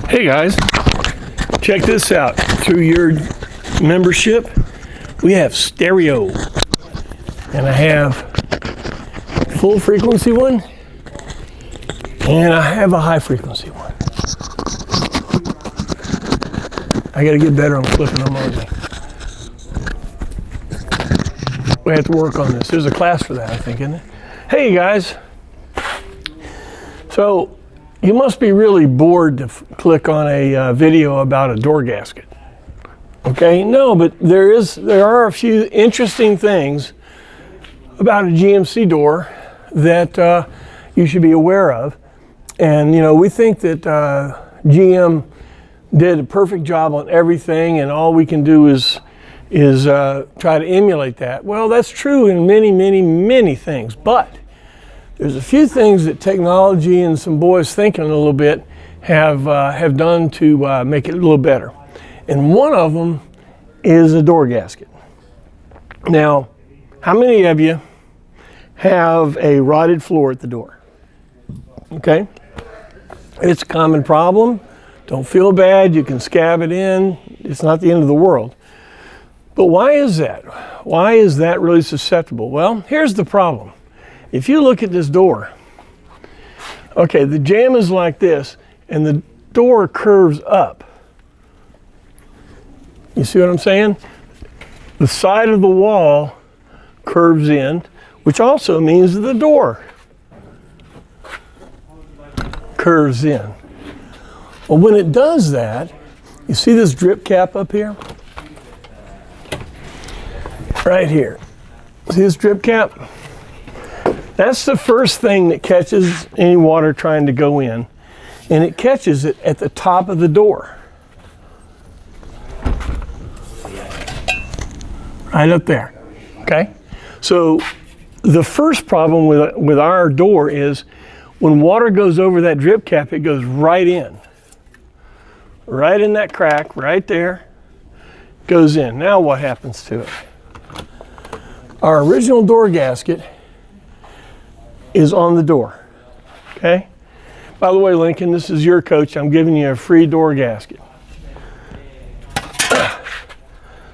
Hey guys, check this out. Through your membership, we have stereo, and I have full frequency one, and I have a high frequency one. I got to get better on flipping them on me. We have to work on this. There's a class for that, I think, isn't there? Hey guys, so you must be really bored to click on a video about a door gasket. Okay, no, but there are a few interesting things about a GMC door that you should be aware of. And you know, we think that GM did a perfect job on everything, and all we can do is try to emulate that. Well, that's true in many, many, many things, but there's a few things that technology and some boys thinking a little bit have done to make it a little better. And one of them is a door gasket. Now, how many of you have a rotted floor at the door? Okay, it's a common problem. Don't feel bad, you can scab it in. It's not the end of the world. But why is that? Why is that really susceptible? Well, here's the problem. If you look at this door, okay, the jamb is like this, and the door curves up. You see what I'm saying? The side of the wall curves in, which also means the door curves in. Well, when it does that, you see this drip cap up here? Right here. See this drip cap? That's the first thing that catches any water trying to go in, and it catches it at the top of the door. Right up there, okay? So the first problem with our door is when water goes over that drip cap, it goes right in that crack, right there, goes in. Now what happens to it? Our original door gasket is on the door, okay? By the way, Lincoln, this is your coach. I'm giving you a free door gasket.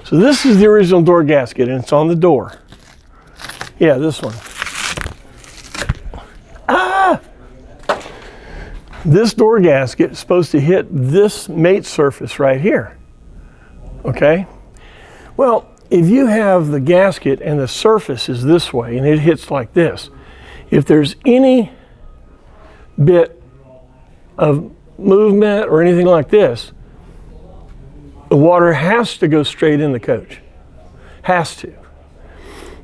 So this is the original door gasket, and it's on the door. Yeah, this one. This door gasket is supposed to hit this mate surface right here, okay? Well, if you have the gasket and the surface is this way and it hits like this, if there's any bit of movement or anything like this, the water has to go straight in the coach. Has to.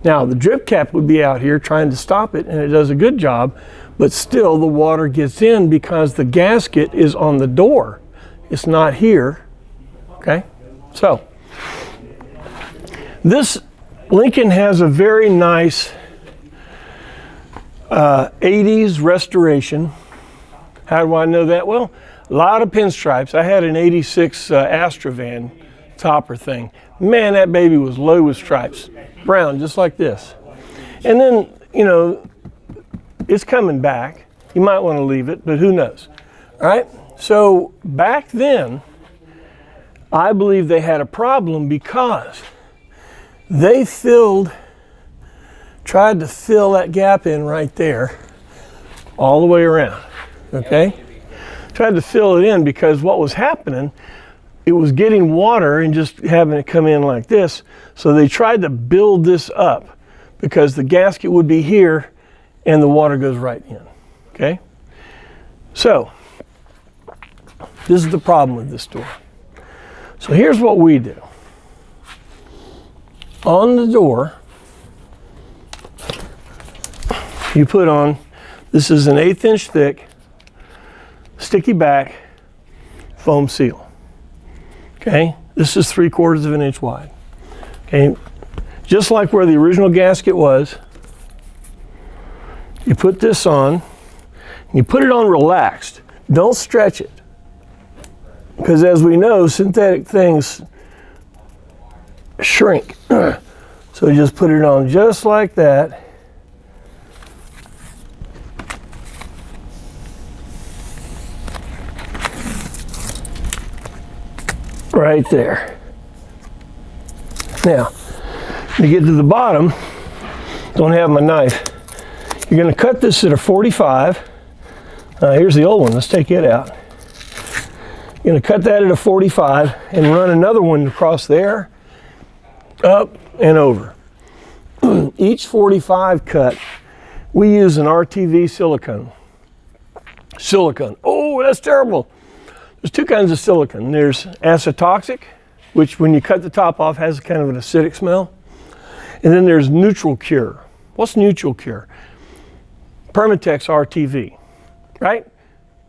Now, the drip cap would be out here trying to stop it, and it does a good job, but still the water gets in because the gasket is on the door. It's not here, okay? So, this Lincoln has a very nice 80s restoration. How do I know that? Well, a lot of pinstripes. I had an 86 Astrovan topper thing. Man, that baby was low with stripes. Brown, just like this. And then, you know, it's coming back. You might want to leave it, but who knows? All right? So back then, I believe they had a problem because they tried to fill that gap in right there all the way around, okay? Tried to fill it in because what was happening, it was getting water and just having it come in like this. So they tried to build this up because the gasket would be here and the water goes right in, okay? So this is the problem with this door. So here's what we do. On the door, you put on, this is an 1/8 inch thick, sticky back foam seal. Okay, this is 3/4 of an inch wide. Okay, just like where the original gasket was, you put this on, and you put it on relaxed. Don't stretch it, because as we know, synthetic things shrink. So just put it on just like that. Right there. Now, to get to the bottom, don't have my knife. You're going to cut this at a 45. Here's the old one. Let's take it out. You're going to cut that at a 45 and run another one across there, up and over. Each 45 cut, we use an RTV silicone. Silicone. Oh, that's terrible. There's two kinds of silicone. There's acetoxic, which when you cut the top off has kind of an acidic smell. And then there's neutral cure. What's neutral cure? Permatex RTV, right?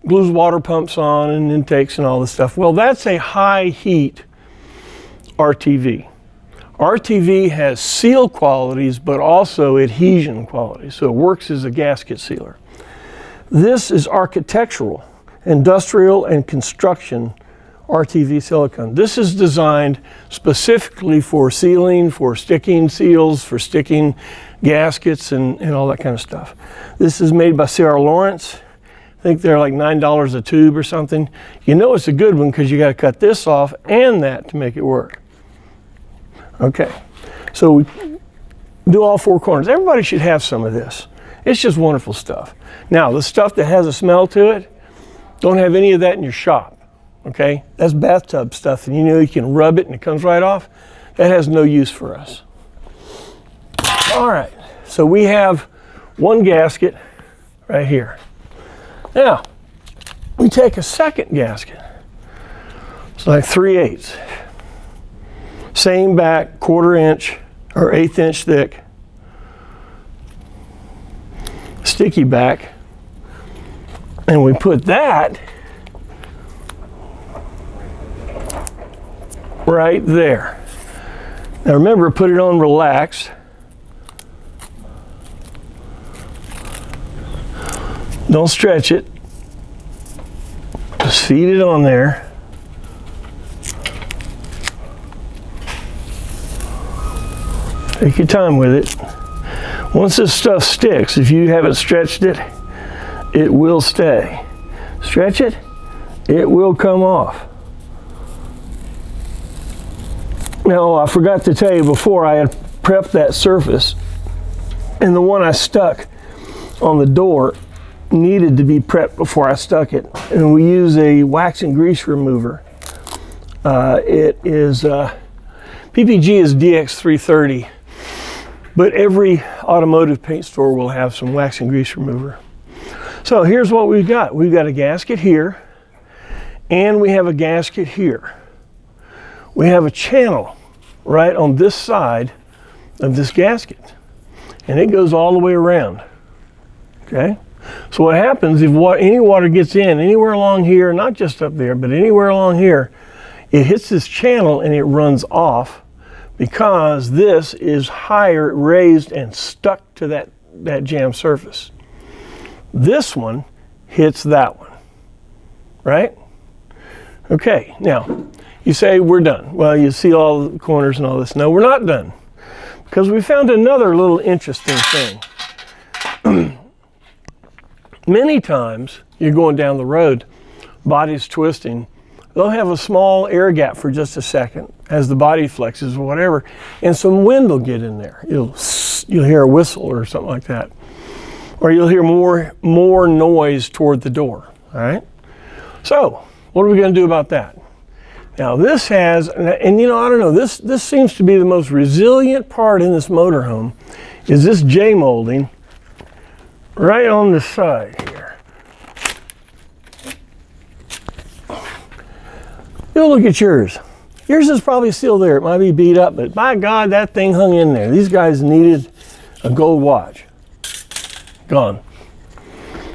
Glues water pumps on and intakes and all this stuff. Well, that's a high heat RTV. RTV has seal qualities, but also adhesion qualities. So it works as a gasket sealer. This is architectural, industrial, and construction RTV silicone. This is designed specifically for sealing, for sticking seals, for sticking gaskets and all that kind of stuff. This is made by C.R. Lawrence. I think they're like $9 a tube or something. You know it's a good one because you got to cut this off and that to make it work. Okay, so we do all four corners. Everybody should have some of this. It's just wonderful stuff. Now, the stuff that has a smell to it, don't have any of that in your shop. Okay, that's bathtub stuff, and you know you can rub it and it comes right off. That has no use for us. All right, so we have one gasket right here. Now, we take a second gasket. It's like 3/8. Same back, 1/4 inch or 1/8 inch thick. Sticky back. And we put that right there. Now remember, put it on relaxed. Don't stretch it. Just feed it on there. Take your time with it. Once this stuff sticks, if you haven't stretched it, it will stay. Stretch it, it will come off. Now, I forgot to tell you before, I had prepped that surface, and the one I stuck on the door needed to be prepped before I stuck it. And we use a wax and grease remover. It is, PPG is DX330, but every automotive paint store will have some wax and grease remover. So here's what we've got. We've got a gasket here, and we have a gasket here. We have a channel right on this side of this gasket, and it goes all the way around. Okay? So what happens if any water gets in anywhere along here, not just up there, but anywhere along here, it hits this channel and it runs off because this is higher, raised, and stuck to that jam surface. This one hits that one, right? Okay, now, you say we're done. Well, you see all the corners and all this. No, we're not done, because we found another little interesting thing. Many times, you're going down the road, body's twisting, they'll have a small air gap for just a second as the body flexes or whatever, and some wind will get in there. You'll hear a whistle or something like that. Or you'll hear more noise toward the door, all right? So, what are we gonna do about that? Now this has, and you know, I don't know, this seems to be the most resilient part in this motorhome, is this J-molding right on the side here. You'll look at yours. Yours is probably still there. It might be beat up, but by God, that thing hung in there. These guys needed a gold watch. Gone.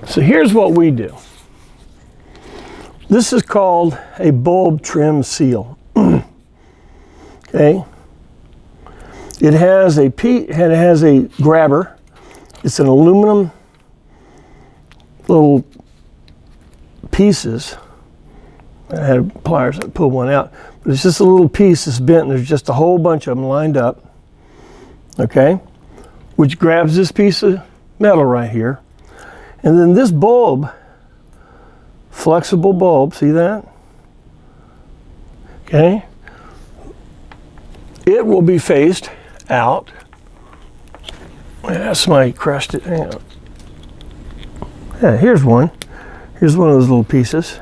So here's what we do. This is called a bulb trim seal. Okay. It has a grabber. It's an aluminum little pieces, I had pliers that pulled one out, but it's just a little piece that's bent, and there's just a whole bunch of them lined up, okay, which grabs this piece of metal right here. And then this bulb, flexible bulb, see that? Okay, it will be faced out. Yeah, somebody crushed it. Hang on. Yeah, here's one. Here's one of those little pieces.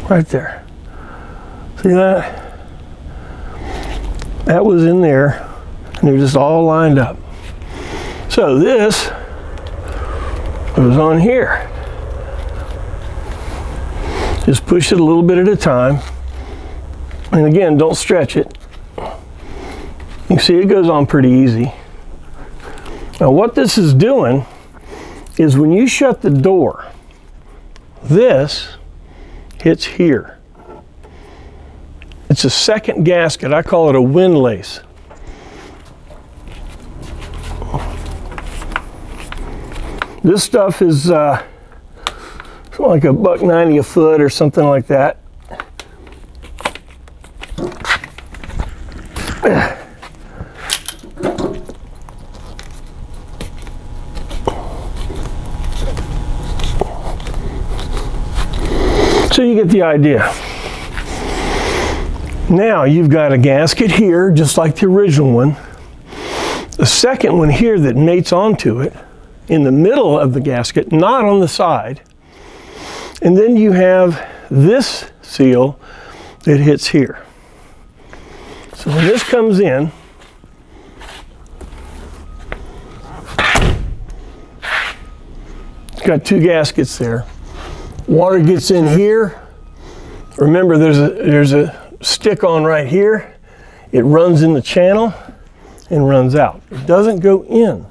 Right there. See that? That was in there, and they're just all lined up. So this goes on here. Just push it a little bit at a time. And again, don't stretch it. You see it goes on pretty easy. Now what this is doing is when you shut the door, this hits here. It's a second gasket. I call it a windlace. This stuff is like $1.90 a foot or something like that. So you get the idea. Now you've got a gasket here, just like the original one. A second one here that mates onto it in the middle of the gasket, not on the side. And then you have this seal that hits here. So when this comes in, it's got two gaskets there. Water gets in here. Remember, there's a stick on right here. It runs in the channel and runs out. It doesn't go in.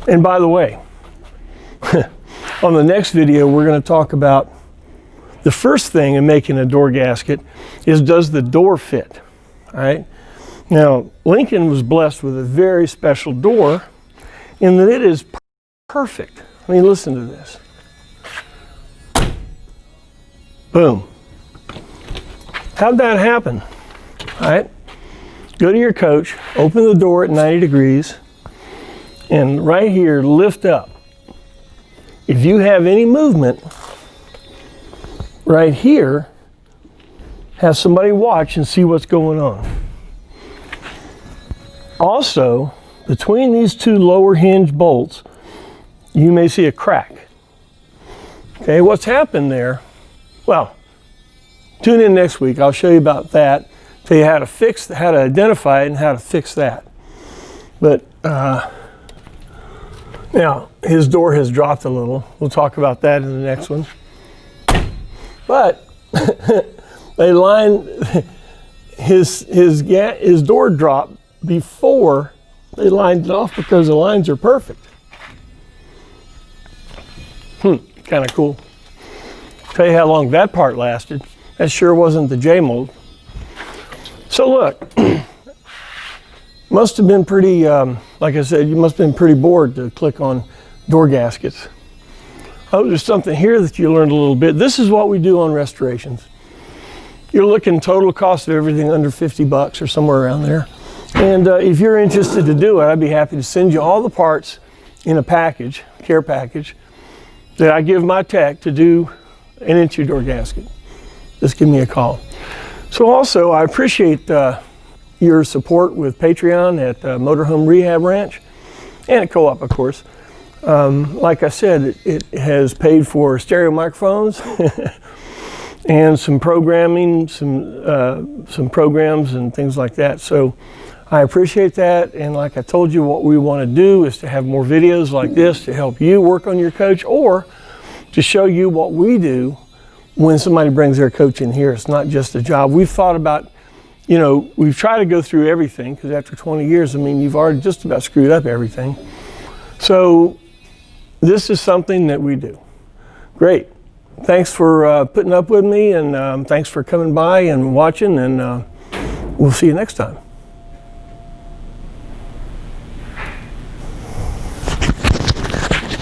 And by the way, on the next video, we're going to talk about the first thing in making a door gasket is, does the door fit? All right. Now, Lincoln was blessed with a very special door in that it is perfect. I mean, listen to this. Boom. How'd that happen? All right. Go to your coach, open the door at 90 degrees, and right here, lift up. If you have any movement, right here, have somebody watch and see what's going on. Also, between these two lower hinge bolts, you may see a crack. Okay, what's happened there? Well, tune in next week. I'll show you about that, tell you how to fix, how to identify it and how to fix that. But now, his door has dropped a little. We'll talk about that in the next one. But they lined his door dropped before they lined it off because the lines are perfect. Kind of cool. Tell you how long that part lasted. That sure wasn't the J mold. So look, must have been pretty, like I said, you must have been pretty bored to click on door gaskets. Oh, there's something here that you learned a little bit. This is what we do on restorations. You're looking total cost of everything under 50 bucks or somewhere around there. And if you're interested to do it, I'd be happy to send you all the parts in a package, care package, that I give my tech to do an entry door gasket. Just give me a call. So also, I appreciate your support with Patreon at Motorhome Rehab Ranch and at Co-op, of course. Like I said, it has paid for stereo microphones and some programming, some programs and things like that. So I appreciate that. And like I told you, what we want to do is to have more videos like this to help you work on your coach, or to show you what we do when somebody brings their coach in here. It's not just a job. We've thought about, you know, we've tried to go through everything, because after 20 years, I mean, you've already just about screwed up everything. So this is something that we do. Great. Thanks for putting up with me, and thanks for coming by and watching, and we'll see you next time.